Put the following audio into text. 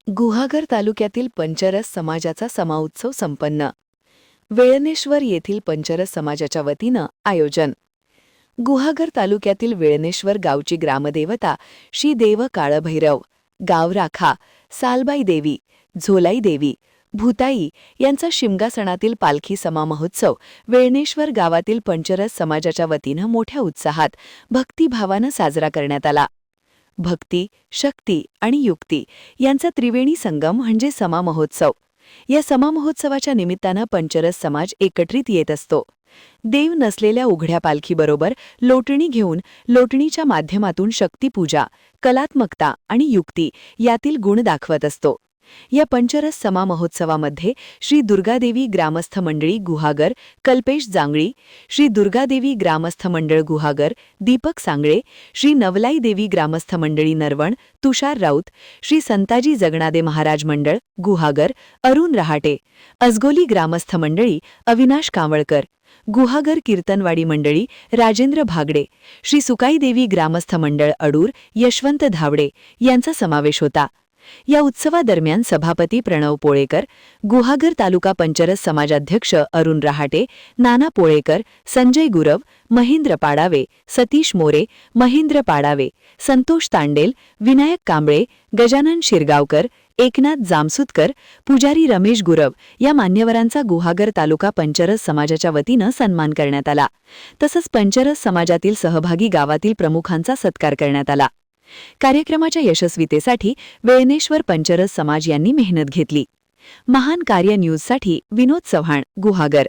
गुहागर तालुक्यातील पंचरस समाजाचा समाउत्सव संपन्न. वेळणेश्वर येथील पंचरस समाजाच्या वतीनं आयोजन. गुहागर तालुक्यातील वेळणेश्वर गावची ग्रामदेवता श्री देव काळभैरव, गावराखा, सालबाई देवी, झोलाई देवी, भूताई यांचा शिमगा सणातील पालखी समा महोत्सव वेळणेश्वर गावातील पंचरस समाजाच्या वतीनं मोठ्या उत्साहात भक्तिभावानं साजरा करण्यात आला. भक्ती, शक्ती आणि युक्ती यांचा त्रिवेणी संगम म्हणजे समा महोत्सव. या समा महोत्सवाच्या निमित्तानं पंचरस समाज एकत्रित येत असतो. देव नसलेल्या उघड्या पालखीबरोबर लोटणी घेऊन लोटणीच्या माध्यमातून शक्तिपूजा, कलात्मकता आणि युक्ती यातील गुण दाखवत असतो. या पंचरस समा महोत्सवामध्ये श्री दुर्गादेवी ग्रामस्थ मंडळी गुहागर कल्पेश जांगळी, श्री दुर्गादेवी ग्रामस्थ मंडळ गुहागर दीपक सांगळे, श्री नवलाई देवी ग्रामस्थ मंडळी नरवण तुषार राऊत, श्री संताजी जगनादे महाराज मंडळ गुहागर अरुण रहाटे, अजगोली ग्रामस्थ मंडळी अविनाश कांवळकर, गुहागर कीर्तनवाडी मंडळी राजेंद्र भागडे, श्री सुकाई देवी ग्रामस्थ मंडळ अडूर यशवंत धावडे यांचा समावेश होता. या उत्सवादरम्यान सभापती प्रणव पोळेकर, गुहागर तालुका पंचरस समाजाध्यक्ष अरुण रहाटे, नाना पोळेकर, संजय गुरव, महेंद्र पाडावे, सतीश मोरे, महेंद्र पाडावे, संतोष तांडेल, विनायक कांबळे, गजानन शिरगावकर, एकनाथ जामसुतकर, पुजारी रमेश गुरव या मान्यवरांचा गुहागर तालुका पंचरस समाजाच्या वतीनं सन्मान करण्यात आला. तसंच पंचरस समाजातील सहभागी गावातील प्रमुखांचा सत्कार करण्यात आला. कार्यक्रमाच्या यशस्वीतेसाठी वेळणेश्वर पंचरस समाज यांनी मेहनत घेतली. महान कार्य न्यूजसाठी विनोद चव्हाण, गुहागर.